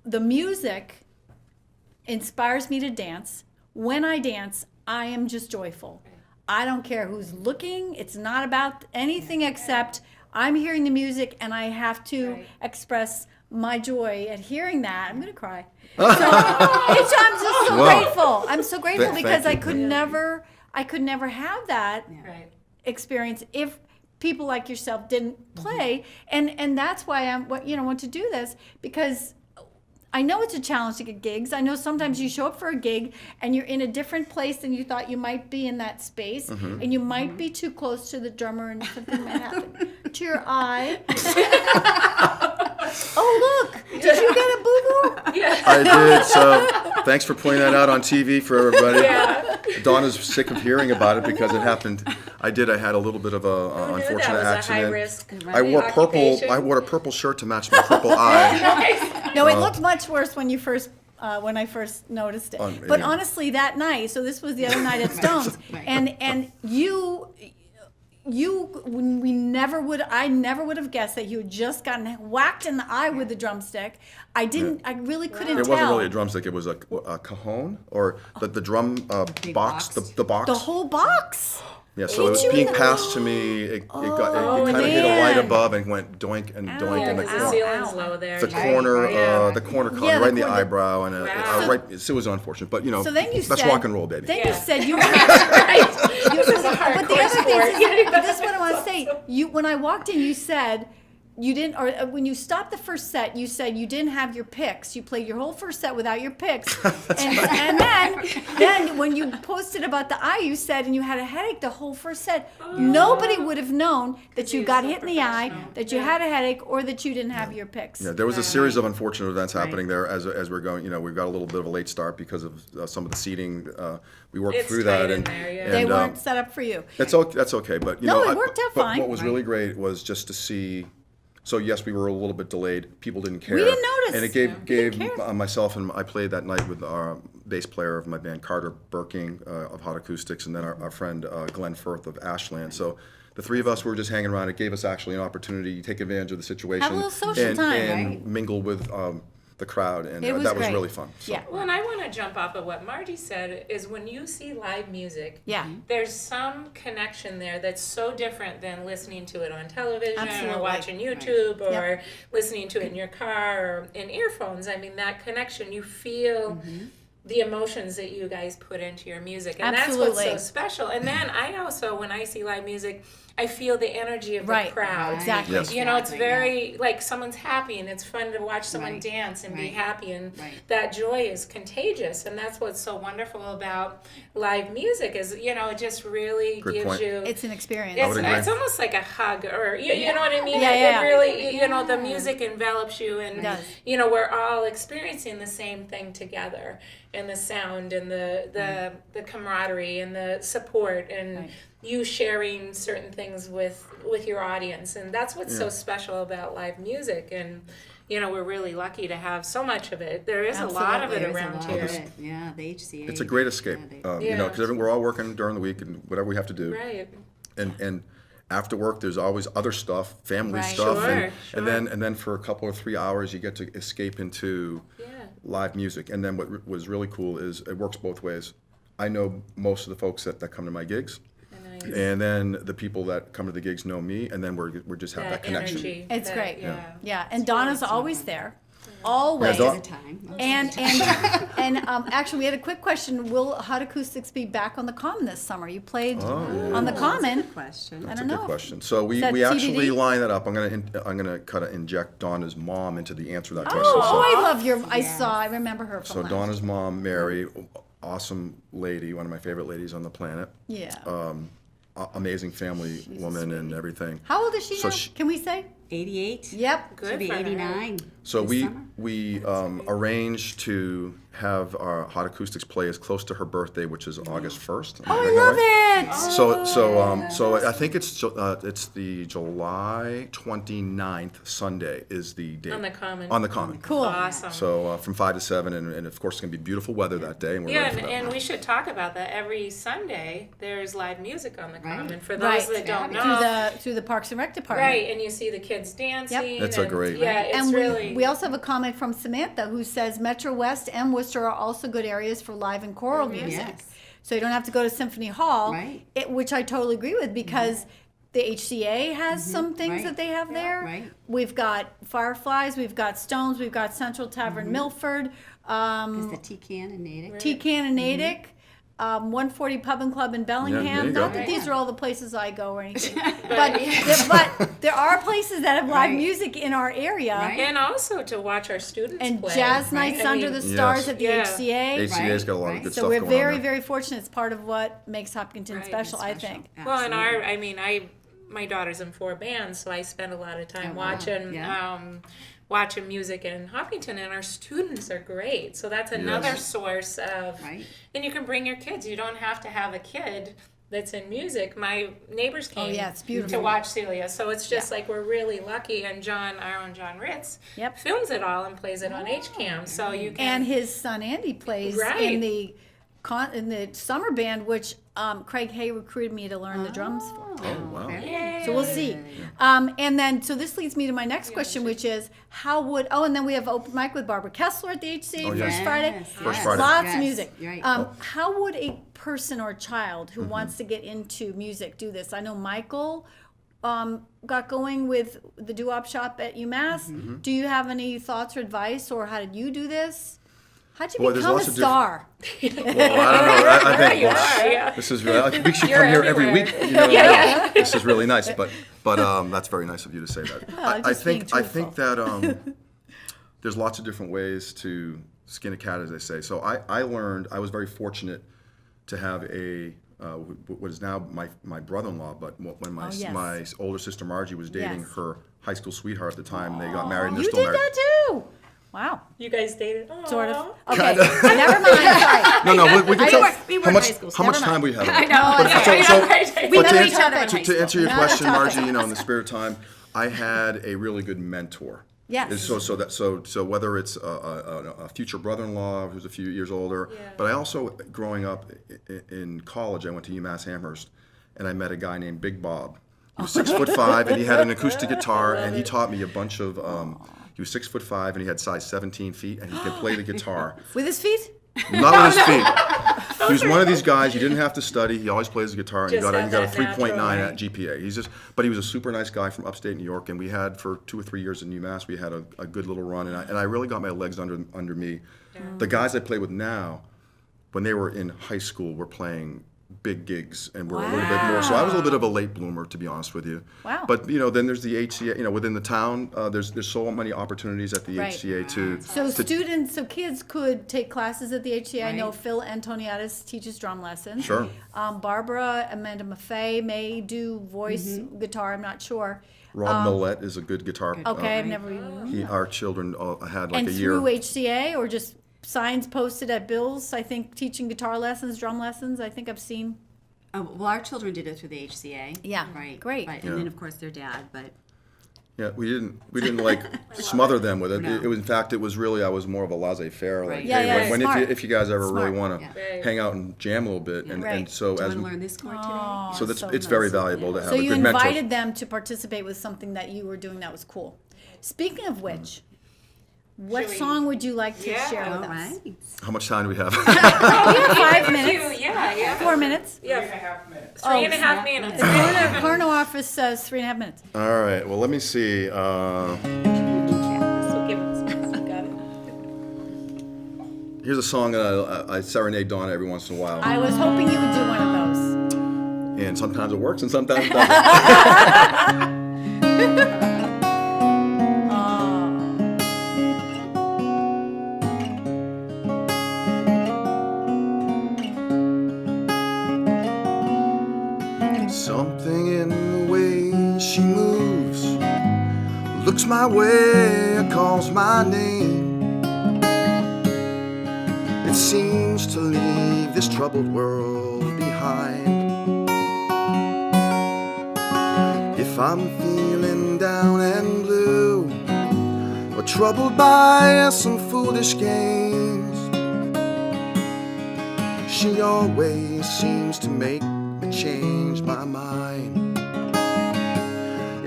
the music inspires me to dance. When I dance, I am just joyful. I don't care who's looking. It's not about anything except I'm hearing the music and I have to express my joy at hearing that. I'm going to cry. So I'm just so grateful. I'm so grateful because Thank I could never have that Right. experience if people like yourself didn't play. And that's why I want to do this, because I know it's a challenge to get gigs. I know sometimes you show up for a gig and you're in a different place than you thought you might be in that space, and you might be too close to the drummer and something might happen to your eye. Oh, look, did you get a boo-boo? I did. So thanks for pointing that out on TV for everybody. Donna's sick of hearing about it because it happened. I had a little bit of a unfortunate accident. I wore purple. I wore a purple shirt to match my purple eye. No, it looked much worse when you first when I first noticed it. But yeah. honestly, that night, so this was the other night at Stone's, and I never would have guessed that you had just gotten whacked in the eye with the drumstick. I really couldn't It tell. wasn't really a drumstick. It was a cajon, or the drum box, the box. The whole box. Yeah, so it was being passed to me. It kind of hit a light above and went doink and doink, and The ceiling's low there. the corner caught me right in the eyebrow, and it was unfortunate. But So then you that's said, rock and roll, baby. Then you said you had. This is a But the hardcore other thing sport. is, but this is what I want to say. When I walked in, you said you didn't, or when you stopped the first set, you said you didn't have your picks. You played your whole first set without your picks. And then when you posted about the eye, you said, and you had a headache the whole first set. Nobody would have known that you got hit in the eye, that you had a headache, or that you didn't have your picks. Yeah, there was a series of unfortunate events happening there as we're going. We've got a little bit of a late start because of some of the seating. We worked through that, and They weren't set up for you. That's okay, but No, it worked out fine. But what was really great was just to see. So yes, we were a little bit delayed. People didn't care. We didn't notice. And it gave myself, and I played that night with our bass player of my band, Carter Birking of Hot Acoustics, and then our friend Glenn Firth of Ashland. So the three of us were just hanging around. It gave us actually an opportunity to take advantage of the situation. Have a little social time, and mingle with the crowd, and It was that was great. really fun. So. Yeah. Well, and I want to jump off of what Margie said, is when you see live music, there's some connection there that's so different than listening to it on television Absolutely. or watching YouTube or Yep. listening to it in your car or in earphones. I mean, that connection, you feel the emotions that you guys put into your music. And that's what's Absolutely. so special. And then I also, when I see live music, I feel the energy of the crowd. Exactly. Yes. You know, it's very, like, someone's happy, and it's fun to watch someone dance and be happy, and that joy is contagious. And that's what's so wonderful about live music is, it just really Good gives point. you... It's an experience. It's almost like a hug, or, you know what I mean? Yeah. It really, the music envelops you, and, does. we're all experiencing the same thing together. And the sound, and the camaraderie, and the support, and you sharing certain things with your audience, and that's what's so special about live music. And we're really lucky to have so much of it. There is a lot of it around here. Yeah, the HCA. It's a great escape, because we're all working during the week and whatever we have to do. Right. And after work, there's always other stuff, family Right. stuff, Sure. and then for a couple or 3 hours, you get to escape into live music. And then what was really cool is it works both ways. I know most of the folks that come to my gigs, and then the people that come to the gigs know me, and then we're just have that connection. Energy. It's great. Yeah. Yeah, and Donna's always there. Always. Yeah, And actually, we had a quick question. Will Hot Acoustics be back on the Common this summer? You played on the Common. Question. I That's a don't good know. question. So we that actually TBD? line that up. I'm gonna kind of inject Donna's mom into the answer to that question. Oh, I love your. I remember her from So last. Donna's mom, Mary, awesome lady, one of my favorite ladies on the planet. Yeah. Amazing family woman and everything. How old is she So now? Can we say? 88. Yep. Good Should be for her. 89. So this we summer. we arranged to have our Hot Acoustics play as close to her birthday, which is August 1st. Oh, I love it. So I think it's the July 29th Sunday is the date. On the Common. On the Common. Cool. Awesome. So from 5 to 7, and of course it's going to be beautiful weather that day, and we're Yeah, ready for that. and we should talk about that. Every Sunday, there's live music on the Right. Common. For Right. those that don't know. Through the Parks and Rec Department. Right, and you see the kids dancing. That's a and- great- Yeah, it's And really. we also have a comment from Samantha who says Metro West and Worcester are also good areas for live and choral music. Yes. So you don't have to go to Symphony Hall, Right. which I totally agree with because the HCA has some things Right. that they have there. Right. We've got Fireflies, we've got Stones, we've got Central Tavern Milford, Is the T-Can and Natick. T-Can and Natick. 140 Pub and Club in Bellingham. you go. Not that these are all the places I go or anything, but there are places that have live Right. music in our area. Right. And also to watch our students And play. jazz nights I under mean, the stars Yes. at the Yeah. HCA. HCA's got a lot of Right. good So stuff we're going very, on there. very fortunate. It's part of what makes Hopkinton Right. special, I Special. think. Well, and Absolutely. my daughter's in 4 bands, so I spend a lot of time Oh, wow. watching Yeah. watching music in Hopkinton, and our students are great. So that's another Yes. source of, Right. and you can bring your kids. You don't have to have a kid that's in music. My neighbors came yeah, it's to beautiful. watch Celia, so it's just like we're really lucky. And our own John Ritz, Yep. films it all and plays it on HCAM, so you can. And his son Andy plays Right. in the summer band, which Craig Hay recruited me to learn the drums for. Oh, wow. So we'll see. And then, so this leads me to my next question, which is and then we have open mic with Barbara Kessler at the HCA Oh, yes. first Friday. Yes, First yes, Friday. Lots yes, of music. you're right. How would a person or child who wants to get into music do this? I know Michael got going with the doo-wop shop at UMass. Do you have any thoughts or advice, or how did you do this? How'd you Boy, there's become a lots of star? Well, I don't know. I think you are, yeah. this is really. I think we should You're come here every everywhere. week. You know, This is really nice, but that's very nice of you to say that. I'm I just being think that there's lots of different ways to skin a cat, as they say. So I learned. I was very fortunate to have what is now my brother-in-law, but when my older sister Margie was dating Yes. her high school sweetheart at the time, and they got married, and they're You still did married. that too. Wow. You guys dated? Aww. Sort of. Okay. Never mind. Sorry. No, we can tell we were how in much high school, so how much never time mind. we have. I know. But We but know to each other in high to answer your school. question, Margie, in the spirit of time, I had a really good mentor. Yes. So whether it's a future brother-in-law who's a few years older, but I also, growing up in college, I went to UMass Amherst, and I met a guy named Big Bob. He was 6'5", and he had an acoustic guitar, and he taught me a bunch of. He was 6'5", and he had size 17 feet, and he could play the guitar. With his feet? Not with his feet. He was one of these guys. You didn't have to study. He always plays the guitar, and he Just got a has that 3.9 natural, at GPA. But he was a super nice guy from upstate New York, and we had for 2 or 3 years in UMass. We had a good little run, and I really got my legs under me. The guys I play with now, when they were in high school, were playing big gigs and were a little bit more. So I was a little bit of a late bloomer, to be honest with you. Wow. But then there's the HCA. Within the town, there's so many opportunities at the Right. HCA to. So kids could take classes at the HCA. I know Right. Phil Antoniadis teaches drum lessons. Sure. Barbara Amanda Maffei may do voice guitar. I'm not sure. Rob Millette is a good guitar. Okay, I've never even. Our children had like And a year. through HCA or just signs posted at Bill's, I think, teaching guitar lessons, drum lessons. I think I've seen. Well, our children did it through the HCA. Yeah, Right. great. But, Yeah. And then, of course, their dad. But Yeah, we didn't like smother them with it. No. In fact, it was really I was more of a laissez-faire. Like, Right. Yeah, hey, yeah, when smart. if you guys ever Smart. really want to Yeah. hang out and jam a little bit, and Right. so do you as want to learn this chord today? so that's so it's nice. very valuable to have So a you good mentor. invited them to participate with something that you were doing that was cool. Speaking of which, what Should we- song would you like to Yeah, share All with us? right. How much time do we have? We have 5 minutes. Yeah. 4 minutes. Yeah. 3.5 minutes. The Corner office says 3.5 minutes. All right. Well, let me see. So give us. Got it. Here's a song that I serenade Donna every once in a while, I was hoping you would do one of those. and sometimes it works and sometimes it doesn't. Something in the way she moves looks my way or calls my name, it seems to leave this troubled world behind. If I'm feeling down and blue, or troubled by some foolish games, she always seems to make me change my mind.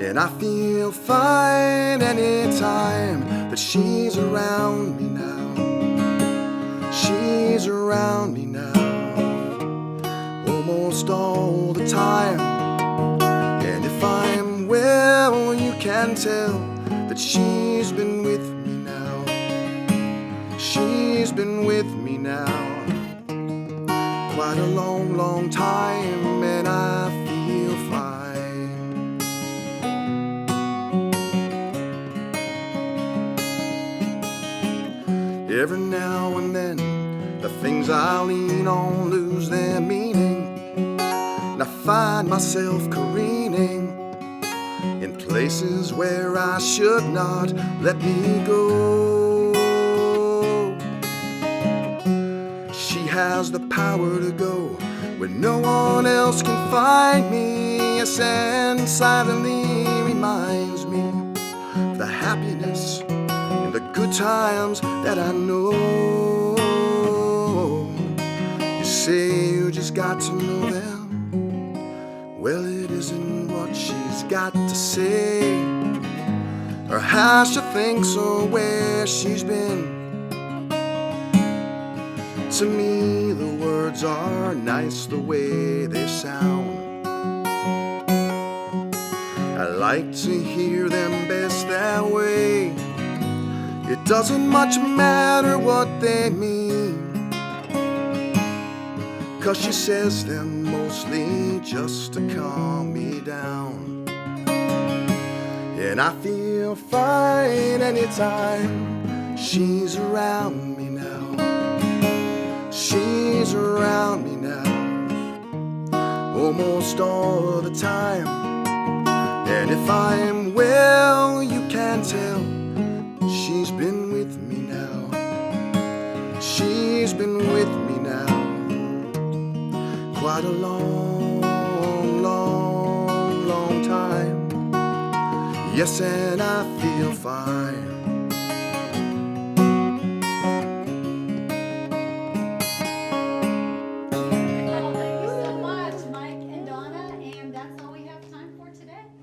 And I feel fine anytime that she's around me now. She's around me now, almost all the time. And if I'm well, you can tell that she's been with me now. She's been with me now quite a long, long time, and I feel fine. Every now and then, the things I lean on lose their meaning, and I find myself careening in places where I should not. Let me go. She has the power to go when no one else can find me, yes, and silently reminds me of the happiness and the good times that I know. You say you just got to know them. Well, it isn't what she's got to say, or how she thinks, or where she's been. To me, the words are nice the way they sound. I like to hear them best that way. It doesn't much matter what they mean, 'cause she says them mostly just to calm me down. And I feel fine anytime she's around me now. She's around me now, almost all the time. And if I'm well, you can tell she's been with me now. She's been with me now quite a long, long, long time. Yes, and I feel fine.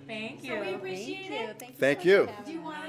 Thank you. So we appreciate it. Thank you.